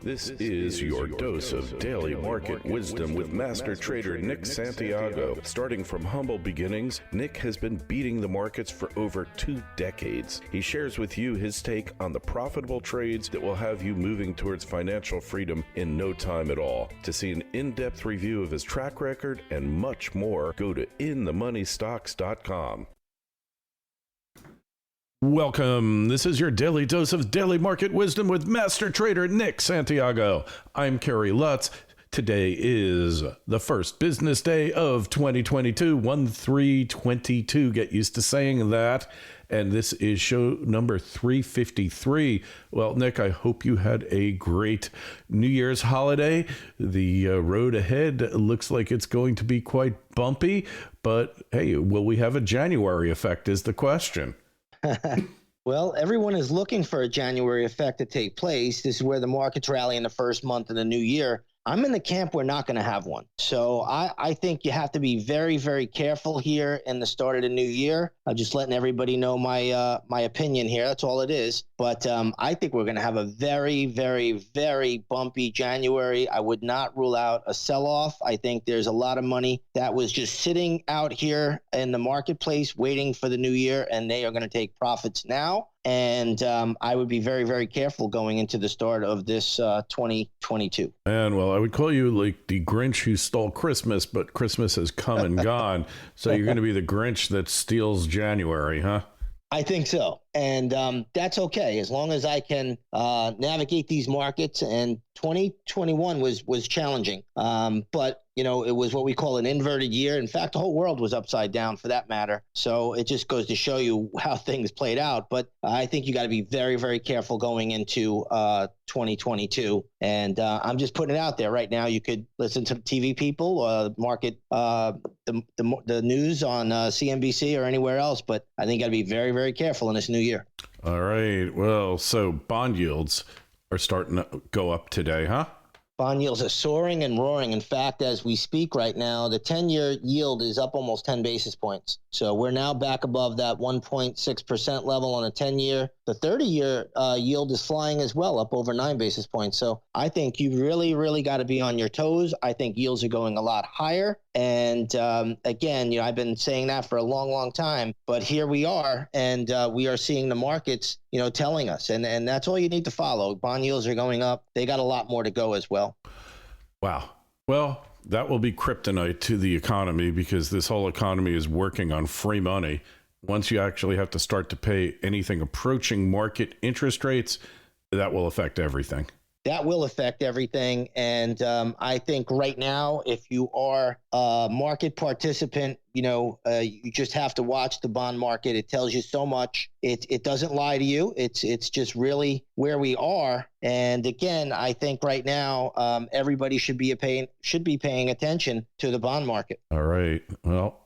This is your dose of daily market wisdom with Master Trader Nick Santiago. Starting from humble beginnings, Nick has been beating the markets for over 2 decades. He shares with you his take on the profitable trades that will have you moving towards financial freedom in no time at all. To see an in-depth review of his track record and much more, go to inthemoneystocks.com. Welcome. This is your daily dose of daily market wisdom with Master Trader Nick Santiago. I'm Kerry Lutz. Today is the first business day of 2022, 1/3/22. Get used to saying that. And this is show number 353. Well, Nick, I hope you had a great New Year's holiday. The road ahead looks like it's going to be quite bumpy. But hey, will we have a January effect is the question. Well, everyone is looking for a January effect to take place. This is where the markets rally in the first month of the new year. I'm in the camp we're not going to have one. So I think you have to be very, very careful here in the start of the new year. I'm just letting everybody know my opinion here. That's all it is. But I think we're going to have a very, very, very bumpy January. I would not rule out a sell-off. I think there's a lot of money that was just sitting out here in the marketplace waiting for the new year, and they are going to take profits now. And I would be very, very careful going into the start of this 2022. And well, I would call you like the Grinch who stole Christmas, but Christmas has come and gone. So you're going to be the Grinch that steals January, huh? I think so. And that's okay, as long as I can navigate these markets. And 2021 was challenging. But, you know, it was what we call an inverted year. In fact, the whole world was upside down for that matter. So it just goes to show you how things played out. But I think you got to be very, very careful going into 2022. And I'm just putting it out there right now. You could listen to TV people, market, the news on CNBC or anywhere else. But I think you got to be very, very careful in this new year. All right. Well, so bond yields are starting to go up today, huh? Bond yields are soaring and roaring. In fact, as we speak right now, the 10-year yield is up almost 10 basis points. So we're now back above that 1.6% level on a 10-year. The 30-year yield is flying as well, up over 9 basis points. So I think you really, really got to be on your toes. I think yields are going a lot higher. And again, you know, I've been saying that for a long, long time. But here we are, and we are seeing the markets, you know, telling us. And that's all you need to follow. Bond yields are going up. They got a lot more to go as well. Wow. Well, that will be kryptonite to the economy because this whole economy is working on free money. Once you actually have to start to pay anything approaching market interest rates, that will affect everything. That will affect everything. And I think right now, if you are a market participant, you know, you just have to watch the bond market. It tells you so much. It doesn't lie to you. It's just really where we are. And again, I think right now, everybody should be paying attention to the bond market. All right. Well,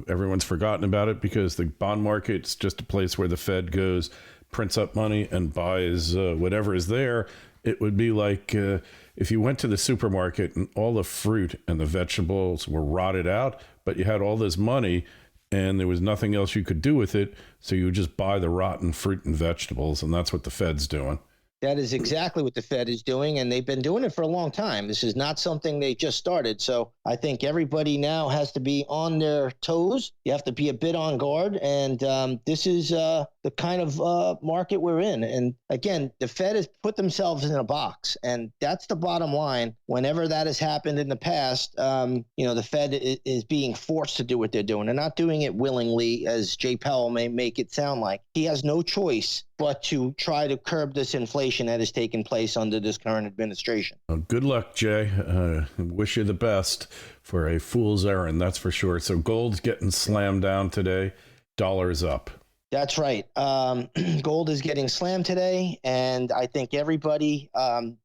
everyone's forgotten about it because the bond market's just a place where the Fed goes, prints up money and buys whatever is there. It would be like if you went to the supermarket and all the fruit and the vegetables were rotted out, but you had all this money and there was nothing else you could do with it. So you would just buy the rotten fruit and vegetables. And that's what the Fed's doing. That is exactly what the Fed is doing, and they've been doing it for a long time. This is not something they just started. So I think everybody now has to be on their toes. You have to be a bit on guard, and this is the kind of market we're in. And again, the Fed has put themselves in a box, and that's the bottom line. Whenever that has happened in the past, you know, the Fed is being forced to do what they're doing. They're not doing it willingly, as Jay Powell may make it sound like. He has no choice but to try to curb this inflation that has taken place under this current administration. Well, good luck, Jay. Wish you the best for a fool's errand, that's for sure. So gold's getting slammed down today. Dollar's up. That's right. Gold is getting slammed today, and I think everybody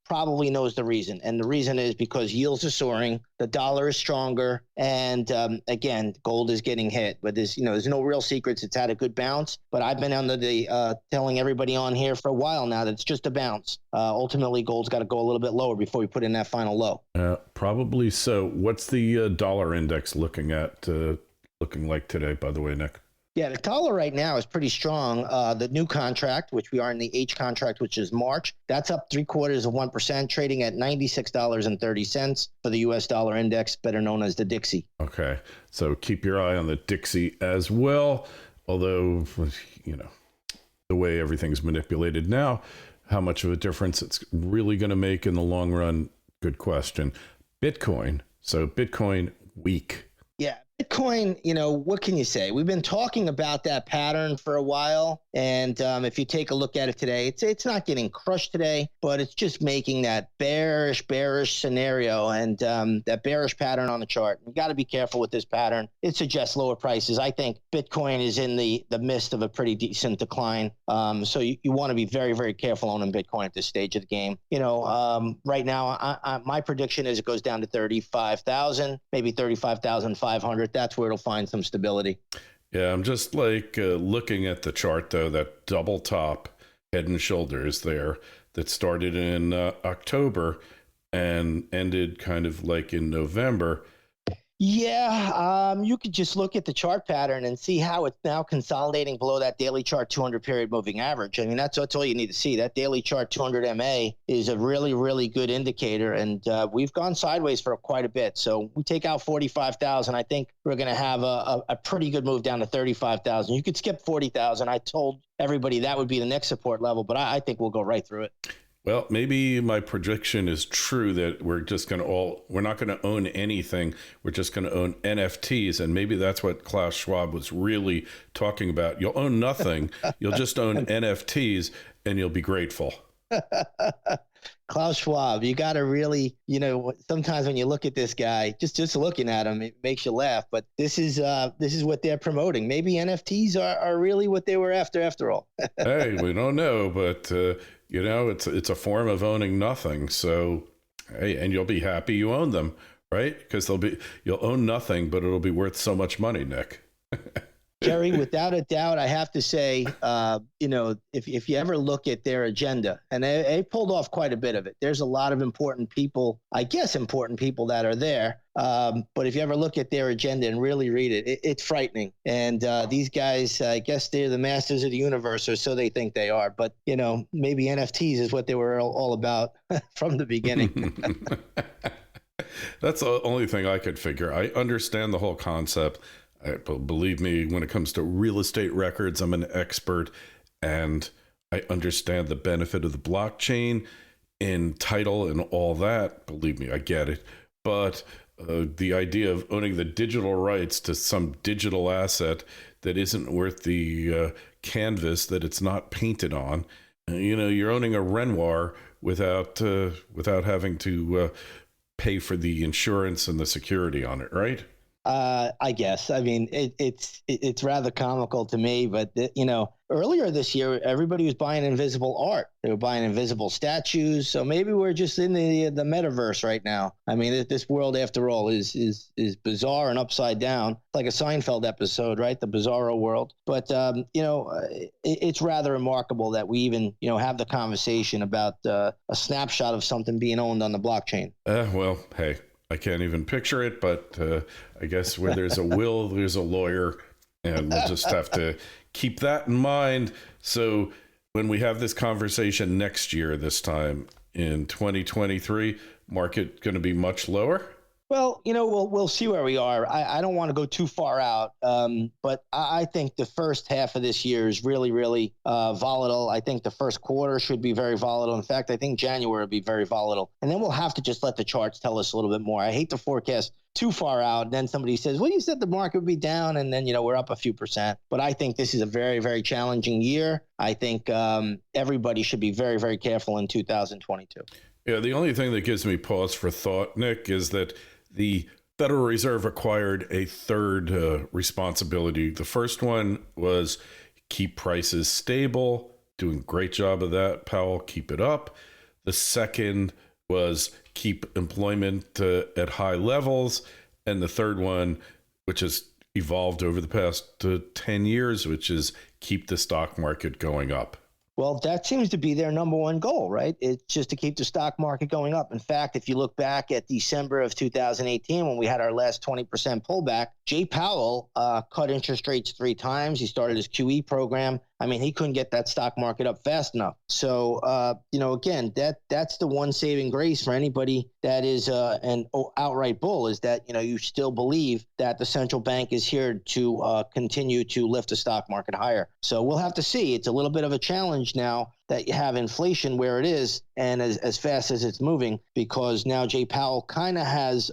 probably knows the reason. And the reason is because yields are soaring, the dollar is stronger, and again, gold is getting hit. But there's no real secrets. It's had a good bounce, but I've been under the telling everybody on here for a while now that it's just a bounce. Ultimately, gold's got to go a little bit lower before we put in that final low. Probably so. What's the dollar index looking like today, by the way, Nick? Yeah, the dollar right now is pretty strong. The new contract, which we are in the H contract, which is March, that's up 0.75%, trading at $96.30 for the U.S. dollar index, better known as the Dixie. Okay, so keep your eye on the Dixie as well. Although, the way everything's manipulated now, how much of a difference it's really going to make in the long run? Good question. Bitcoin. So Bitcoin weak. Yeah, Bitcoin, what can you say? We've been talking about that pattern for a while. And if you take a look at it today, it's not getting crushed today, but it's just making that bearish scenario and that bearish pattern on the chart. You got to be careful with this pattern. It suggests lower prices. I think Bitcoin is in the midst of a pretty decent decline. So you want to be very, very careful owning Bitcoin at this stage of the game. Right now, my prediction is it goes down to 35,000, maybe 35,500. That's where it'll find some stability. Yeah, I'm just looking at the chart, though, that double top head and shoulders there that started in October and ended kind of like in November. Yeah, you could just look at the chart pattern and see how it's now consolidating below that daily chart 200 period moving average. I mean, that's all you need to see. That daily chart 200 MA is a really, really good indicator, and we've gone sideways for quite a bit. So we take out 45,000. I think we're going to have a pretty good move down to 35,000. You could skip 40,000. I told everybody that would be the next support level, but I think we'll go right through it. Well, maybe my prediction is true that we're not going to own anything. We're just going to own NFTs. And maybe that's what Klaus Schwab was really talking about. You'll own nothing. You'll just own NFTs and you'll be grateful. Klaus Schwab, you got to really, sometimes when you look at this guy, just looking at him, it makes you laugh. But this is what they're promoting. Maybe NFTs are really what they were after all. Hey, we don't know, but it's a form of owning nothing. So, hey, and you'll be happy you own them, right? Because you'll own nothing, but it'll be worth so much money, Nick. Kerry, without a doubt, I have to say, if you ever look at their agenda, and they pulled off quite a bit of it. There's a lot of important people that are there. But if you ever look at their agenda and really read it, it's frightening. And these guys, I guess they're the masters of the universe, or so they think they are. But, maybe NFTs is what they were all about from the beginning. That's the only thing I could figure. I understand the whole concept. Believe me, when it comes to real estate records, I'm an expert, and I understand the benefit of the blockchain in title and all that. Believe me, I get it. But the idea of owning the digital rights to some digital asset that isn't worth the canvas that it's not painted on, you're owning a Renoir without having to pay for the insurance and the security on it, right? I guess. I mean, it's rather comical to me, but earlier this year, everybody was buying invisible art. They were buying invisible statues. So maybe we're just in the Metaverse right now. I mean, this world, after all, is bizarre and upside down. It's like a Seinfeld episode, right? The bizarro world. But it's rather remarkable that we even have the conversation about a snapshot of something being owned on the blockchain. Well, hey. I can't even picture it, but I guess where there's a will, there's a lawyer, and we'll just have to keep that in mind. So when we have this conversation next year, this time in 2023, market going to be much lower? Well, we'll see where we are. I don't want to go too far out, but I think the first half of this year is really, really volatile. I think the first quarter should be very volatile. In fact, I think January will be very volatile. And then we'll have to just let the charts tell us a little bit more. I hate to forecast too far out. And then somebody says, well, you said the market would be down, and then, we're up a few percent. But I think this is a very, very challenging year. I think everybody should be very, very careful in 2022. Yeah, the only thing that gives me pause for thought, Nick, is that the Federal Reserve acquired a third responsibility. The first one was keep prices stable, doing a great job of that, Powell, keep it up. The second was keep employment at high levels. And the third one, which has evolved over the past 10 years, which is keep the stock market going up. Well, that seems to be their number one goal, right? It's just to keep the stock market going up. In fact, if you look back at December of 2018, when we had our last 20% pullback, Jay Powell cut interest rates 3 times. He started his QE program. I mean, he couldn't get that stock market up fast enough. So, again, that's the one saving grace for anybody that is an outright bull, is that, you still believe that the central bank is here to continue to lift the stock market higher. So we'll have to see. It's a little bit of a challenge now that you have inflation where it is and as fast as it's moving, because now Jay Powell kind of has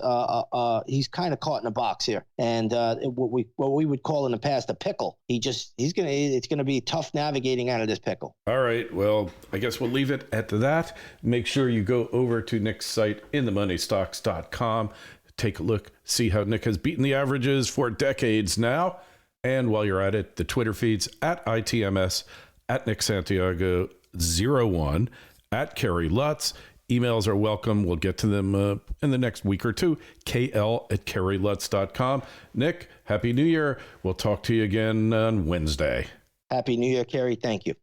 he's kind of caught in a box here, and what we would call in the past a pickle. It's gonna be tough navigating out of this pickle. All right, well, I guess we'll leave it at that. Make sure you go over to Nick's site, inthemoneystocks.com. Take a look, see how Nick has beaten the averages for decades now. And while you're at it, the Twitter feeds at ITMS, at Nick Santiago 01, at Kerry Lutz. Emails are welcome. We'll get to them in the next week or two. KL@kerrylutz.com. Nick, Happy New Year. We'll talk to you again on Wednesday. Happy New Year, Kerry. Thank you.